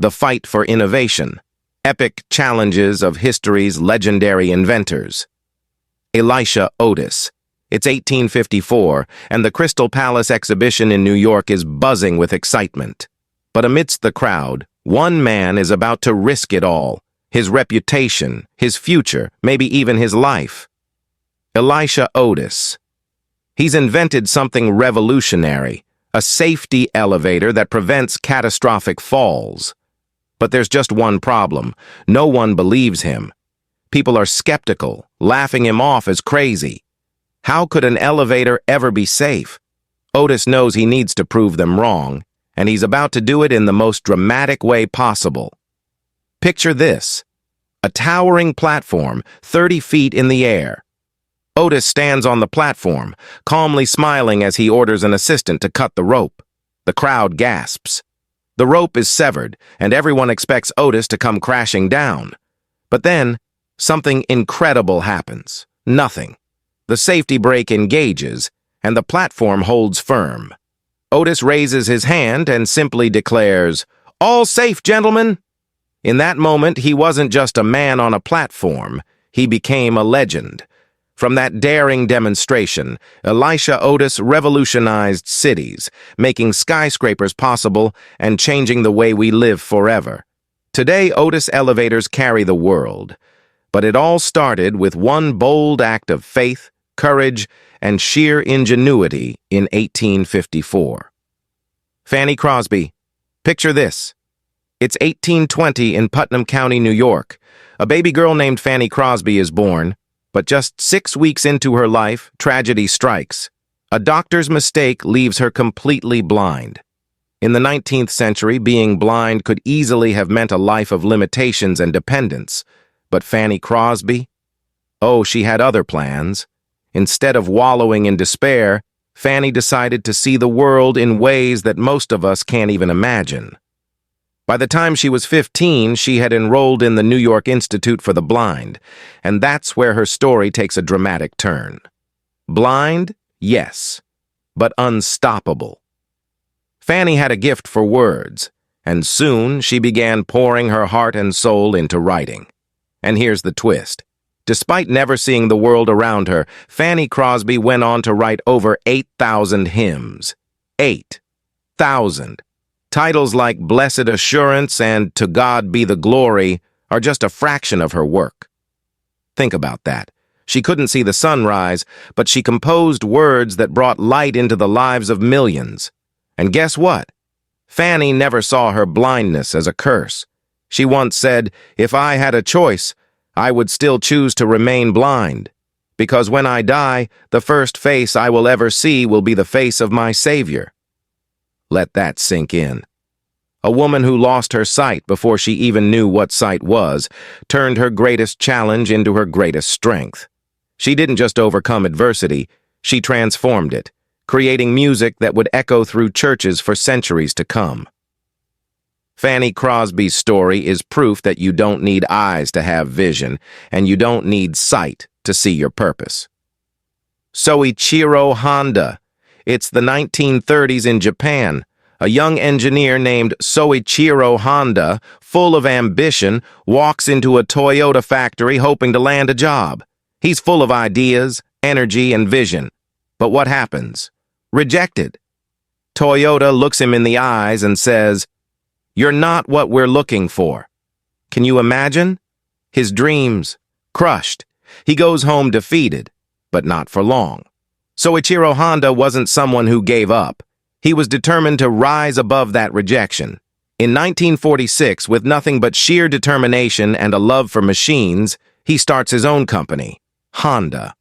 The Fight for Innovation, Epic Challenges of History's Legendary Inventors. Elisha Otis. It's 1854, and the Crystal Palace exhibition in New York is buzzing with excitement. But amidst the crowd, one man is about to risk it all. His reputation, his future, maybe even his life. Elisha Otis. He's invented something revolutionary, a safety elevator that prevents catastrophic falls. But there's just one problem. No one believes him. People are skeptical, laughing him off as crazy. How could an elevator ever be safe? Otis knows he needs to prove them wrong, and he's about to do it in the most dramatic way possible. Picture this: a towering platform, 30 feet in the air. Otis stands on the platform, calmly smiling as he orders an assistant to cut the rope. The crowd gasps. The rope is severed, and everyone expects Otis to come crashing down. But then, something incredible happens. Nothing. The safety brake engages, and the platform holds firm. Otis raises his hand and simply declares, "All safe, gentlemen!" In that moment, he wasn't just a man on a platform. He became a legend. From that daring demonstration, Elisha Otis revolutionized cities, making skyscrapers possible and changing the way we live forever. Today, Otis elevators carry the world. But it all started with one bold act of faith, courage, and sheer ingenuity in 1854. Fanny Crosby. Picture this. It's 1820 in Putnam County, New York. A baby girl named Fanny Crosby is born, but just 6 weeks into her life, tragedy strikes. A doctor's mistake leaves her completely blind. In the 19th century, being blind could easily have meant a life of limitations and dependence. But Fanny Crosby? Oh, she had other plans. Instead of wallowing in despair, Fanny decided to see the world in ways that most of us can't even imagine. By the time she was 15, she had enrolled in the New York Institute for the Blind, and that's where her story takes a dramatic turn. Blind? Yes, but unstoppable. Fanny had a gift for words, and soon she began pouring her heart and soul into writing. And here's the twist. Despite never seeing the world around her, Fanny Crosby went on to write over 8,000 hymns. 8,000. Titles like Blessed Assurance and To God Be the Glory are just a fraction of her work. Think about that. She couldn't see the sunrise, but she composed words that brought light into the lives of millions. And guess what? Fanny never saw her blindness as a curse. She once said, "If I had a choice, I would still choose to remain blind, because when I die, the first face I will ever see will be the face of my Savior." Let that sink in. A woman who lost her sight before she even knew what sight was, turned her greatest challenge into her greatest strength. She didn't just overcome adversity, she transformed it, creating music that would echo through churches for centuries to come. Fanny Crosby's story is proof that you don't need eyes to have vision, and you don't need sight to see your purpose. Soichiro Honda. It's the 1930s in Japan. A young engineer named Soichiro Honda, full of ambition, walks into a Toyota factory hoping to land a job. He's full of ideas, energy, and vision. But what happens? Rejected. Toyota looks him in the eyes and says, "You're not what we're looking for." Can you imagine? His dreams crushed. He goes home defeated, but not for long. Soichiro Honda wasn't someone who gave up. He was determined to rise above that rejection. In 1946, with nothing but sheer determination and a love for machines, he starts his own company, Honda.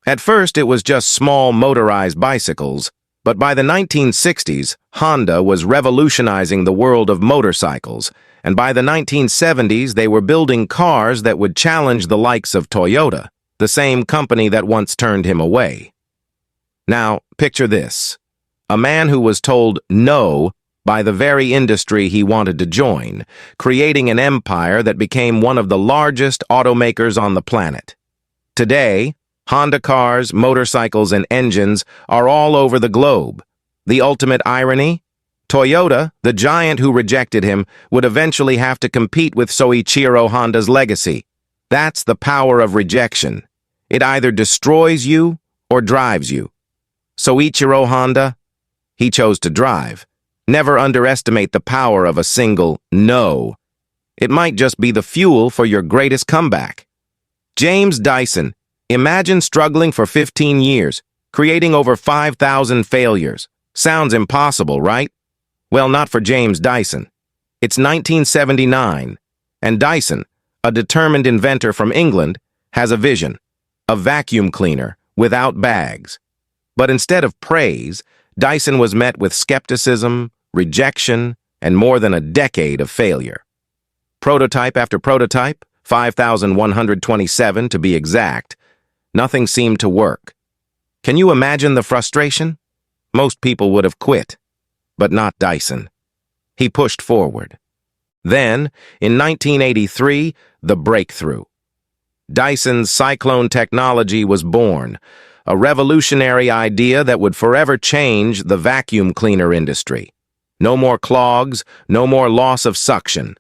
At first, it was just small motorized bicycles, but by the 1960s, Honda was revolutionizing the world of motorcycles, and by the 1970s, they were building cars that would challenge the likes of Toyota, the same company that once turned him away. Now, picture this. A man who was told no by the very industry he wanted to join, creating an empire that became one of the largest automakers on the planet. Today, Honda cars, motorcycles, and engines are all over the globe. The ultimate irony? Toyota, the giant who rejected him, would eventually have to compete with Soichiro Honda's legacy. That's the power of rejection. It either destroys you or drives you. Soichiro Honda, he chose to drive. Never underestimate the power of a single no. It might just be the fuel for your greatest comeback. James Dyson, imagine struggling for 15 years, creating over 5,000 failures. Sounds impossible, right? Well, not for James Dyson. It's 1979, and Dyson, a determined inventor from England, has a vision, a vacuum cleaner without bags. But instead of praise, Dyson was met with skepticism, rejection, and more than a decade of failure. Prototype after prototype, 5,127 to be exact, nothing seemed to work. Can you imagine the frustration? Most people would have quit, but not Dyson. He pushed forward. Then, in 1983, the breakthrough. Dyson's cyclone technology was born, a revolutionary idea that would forever change the vacuum cleaner industry. No more clogs, no more loss of suction.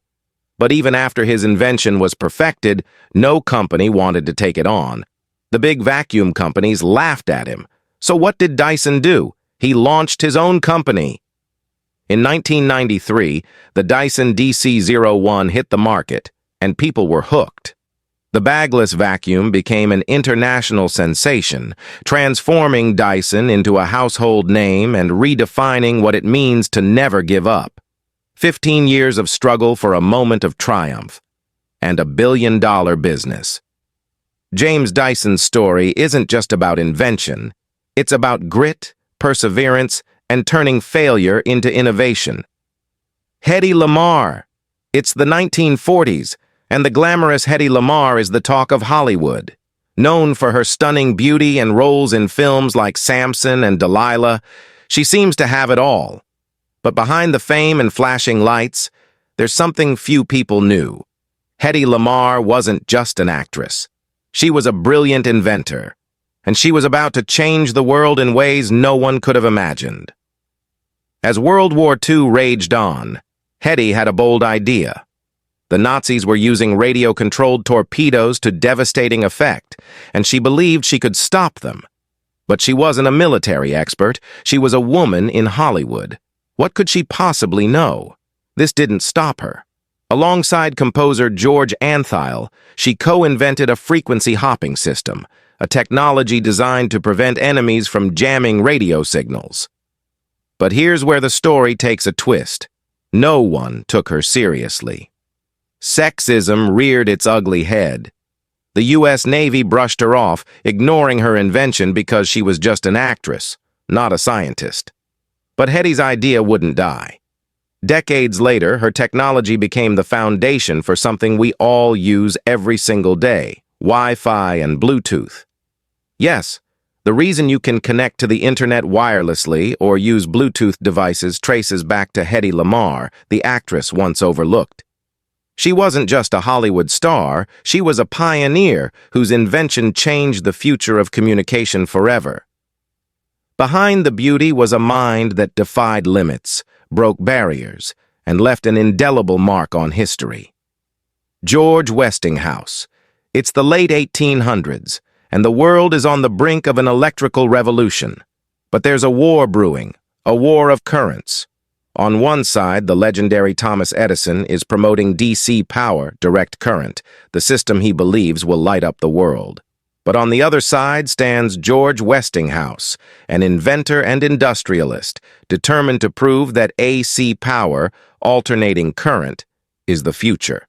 But even after his invention was perfected, no company wanted to take it on. The big vacuum companies laughed at him. So what did Dyson do? He launched his own company. In 1993, the Dyson DC-01 hit the market, and people were hooked. The bagless vacuum became an international sensation, transforming Dyson into a household name and redefining what it means to never give up. 15 years of struggle for a moment of triumph, and a billion-dollar business. James Dyson's story isn't just about invention, it's about grit, perseverance, and turning failure into innovation. Hedy Lamarr. It's the 1940s, and the glamorous Hedy Lamarr is the talk of Hollywood. Known for her stunning beauty and roles in films like Samson and Delilah, she seems to have it all. But behind the fame and flashing lights, there's something few people knew. Hedy Lamarr wasn't just an actress. She was a brilliant inventor, and she was about to change the world in ways no one could have imagined. As World War II raged on, Hedy had a bold idea. The Nazis were using radio-controlled torpedoes to devastating effect, and she believed she could stop them. But she wasn't a military expert. She was a woman in Hollywood. What could she possibly know? This didn't stop her. Alongside composer George Antheil, she co-invented a frequency hopping system, a technology designed to prevent enemies from jamming radio signals. But here's where the story takes a twist. No one took her seriously. Sexism reared its ugly head. The U.S. Navy brushed her off, ignoring her invention because she was just an actress, not a scientist. But Hedy's idea wouldn't die. Decades later, her technology became the foundation for something we all use every single day, Wi-Fi and Bluetooth. Yes, the reason you can connect to the internet wirelessly or use Bluetooth devices traces back to Hedy Lamarr, the actress once overlooked. She wasn't just a Hollywood star, she was a pioneer whose invention changed the future of communication forever. Behind the beauty was a mind that defied limits, broke barriers, and left an indelible mark on history. George Westinghouse. It's the late 1800s, and the world is on the brink of an electrical revolution. But there's a war brewing, a war of currents. On one side, the legendary Thomas Edison is promoting DC power, direct current, the system he believes will light up the world. But on the other side stands George Westinghouse, an inventor and industrialist, determined to prove that AC power, alternating current, is the future.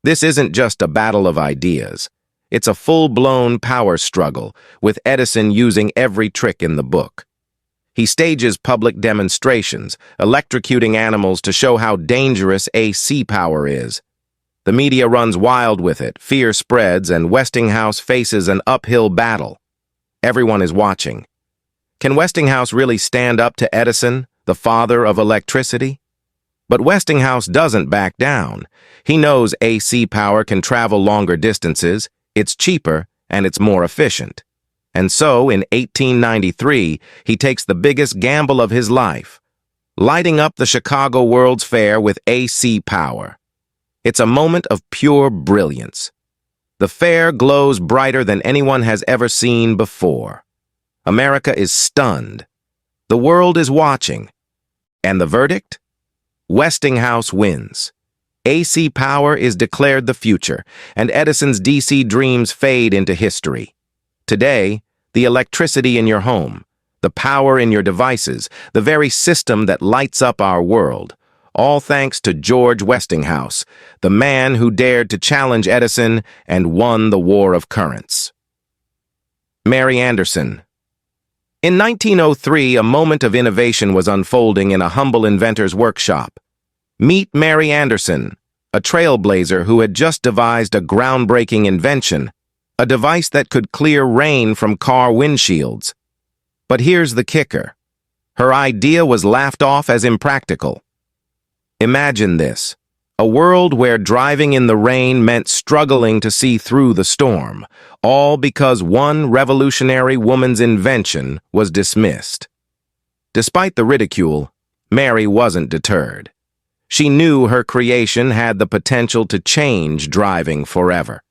This isn't just a battle of ideas. It's a full-blown power struggle, with Edison using every trick in the book. He stages public demonstrations, electrocuting animals to show how dangerous AC power is. The media runs wild with it, fear spreads, and Westinghouse faces an uphill battle. Everyone is watching. Can Westinghouse really stand up to Edison, the father of electricity? But Westinghouse doesn't back down. He knows AC power can travel longer distances, it's cheaper, and it's more efficient. And so, in 1893, he takes the biggest gamble of his life, lighting up the Chicago World's Fair with AC power. It's a moment of pure brilliance. The fair glows brighter than anyone has ever seen before. America is stunned. The world is watching. And the verdict? Westinghouse wins. AC power is declared the future, and Edison's DC dreams fade into history. Today, the electricity in your home, the power in your devices, the very system that lights up our world, all thanks to George Westinghouse, the man who dared to challenge Edison and won the war of currents. Mary Anderson. In 1903, a moment of innovation was unfolding in a humble inventor's workshop. Meet Mary Anderson, a trailblazer who had just devised a groundbreaking invention, a device that could clear rain from car windshields. But here's the kicker. Her idea was laughed off as impractical. Imagine this, a world where driving in the rain meant struggling to see through the storm, all because one revolutionary woman's invention was dismissed. Despite the ridicule, Mary wasn't deterred. She knew her creation had the potential to change driving forever.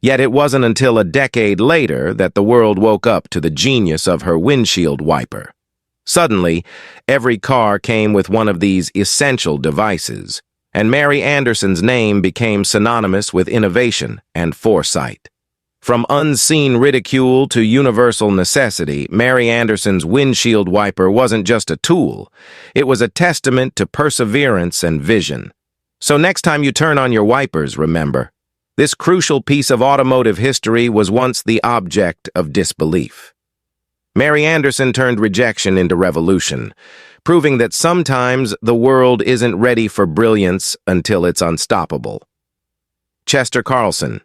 Yet it wasn't until a decade later that the world woke up to the genius of her windshield wiper. Suddenly, every car came with one of these essential devices, and Mary Anderson's name became synonymous with innovation and foresight. From unseen ridicule to universal necessity, Mary Anderson's windshield wiper wasn't just a tool. It was a testament to perseverance and vision. So next time you turn on your wipers, remember, this crucial piece of automotive history was once the object of disbelief. Mary Anderson turned rejection into revolution, proving that sometimes the world isn't ready for brilliance until it's unstoppable. Chester Carlson.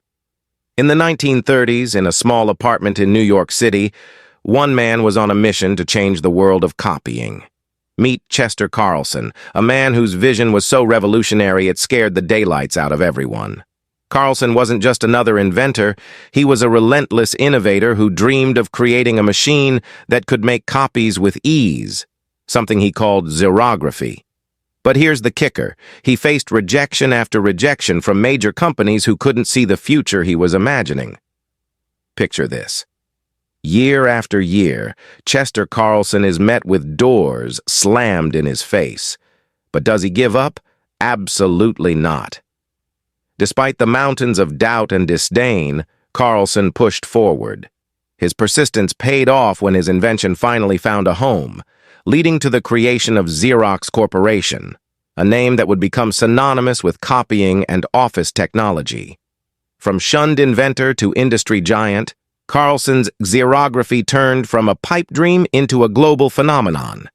In the 1930s, in a small apartment in New York City, one man was on a mission to change the world of copying. Meet Chester Carlson, a man whose vision was so revolutionary it scared the daylights out of everyone. Carlson wasn't just another inventor, he was a relentless innovator who dreamed of creating a machine that could make copies with ease, something he called xerography. But here's the kicker. He faced rejection after rejection from major companies who couldn't see the future he was imagining. Picture this. Year after year, Chester Carlson is met with doors slammed in his face. But does he give up? Absolutely not. Despite the mountains of doubt and disdain, Carlson pushed forward. His persistence paid off when his invention finally found a home, leading to the creation of Xerox Corporation, a name that would become synonymous with copying and office technology. From shunned inventor to industry giant, Carlson's xerography turned from a pipe dream into a global phenomenon.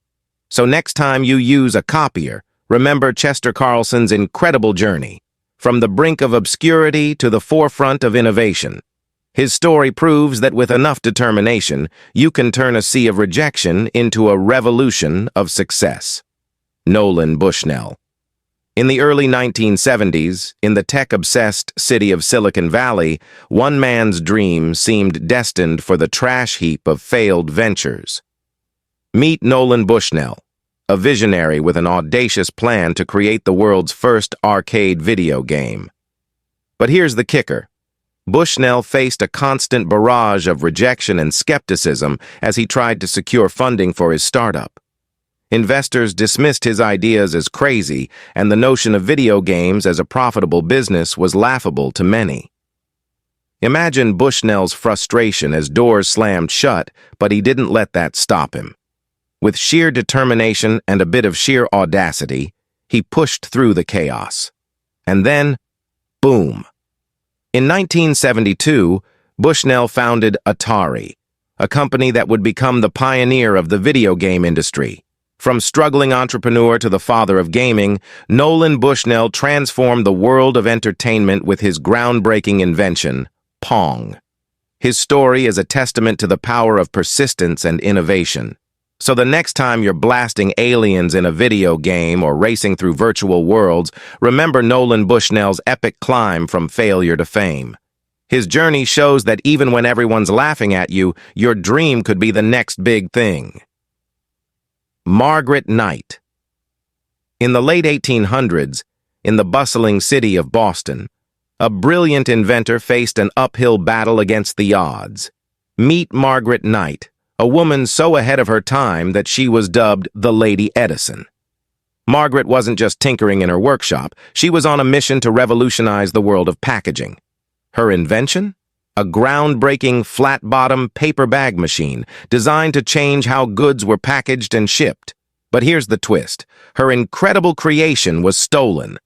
So next time you use a copier, remember Chester Carlson's incredible journey, from the brink of obscurity to the forefront of innovation. His story proves that with enough determination, you can turn a sea of rejection into a revolution of success. Nolan Bushnell. In the early 1970s, in the tech-obsessed city of Silicon Valley, one man's dream seemed destined for the trash heap of failed ventures. Meet Nolan Bushnell, a visionary with an audacious plan to create the world's first arcade video game. But here's the kicker. Bushnell faced a constant barrage of rejection and skepticism as he tried to secure funding for his startup. Investors dismissed his ideas as crazy, and the notion of video games as a profitable business was laughable to many. Imagine Bushnell's frustration as doors slammed shut, but he didn't let that stop him. With sheer determination and a bit of sheer audacity, he pushed through the chaos. And then, boom. In 1972, Bushnell founded Atari, a company that would become the pioneer of the video game industry. From struggling entrepreneur to the father of gaming, Nolan Bushnell transformed the world of entertainment with his groundbreaking invention, Pong. His story is a testament to the power of persistence and innovation. So the next time you're blasting aliens in a video game or racing through virtual worlds, remember Nolan Bushnell's epic climb from failure to fame. His journey shows that even when everyone's laughing at you, your dream could be the next big thing. Margaret Knight. In the late 1800s, in the bustling city of Boston, a brilliant inventor faced an uphill battle against the odds. Meet Margaret Knight, a woman so ahead of her time that she was dubbed the Lady Edison. Margaret wasn't just tinkering in her workshop, she was on a mission to revolutionize the world of packaging. Her invention? A groundbreaking flat-bottom paper bag machine designed to change how goods were packaged and shipped. But here's the twist. Her incredible creation was stolen.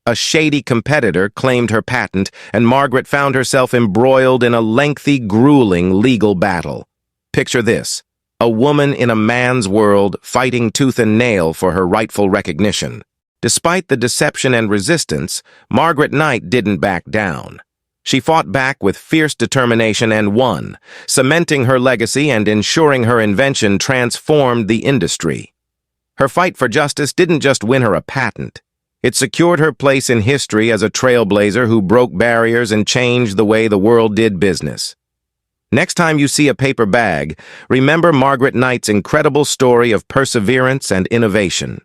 A shady competitor claimed her patent, and Margaret found herself embroiled in a lengthy, grueling legal battle. Picture this: a woman in a man's world fighting tooth and nail for her rightful recognition. Despite the deception and resistance, Margaret Knight didn't back down. She fought back with fierce determination and won, cementing her legacy and ensuring her invention transformed the industry. Her fight for justice didn't just win her a patent. It secured her place in history as a trailblazer who broke barriers and changed the way the world did business. Next time you see a paper bag, remember Margaret Knight's incredible story of perseverance and innovation.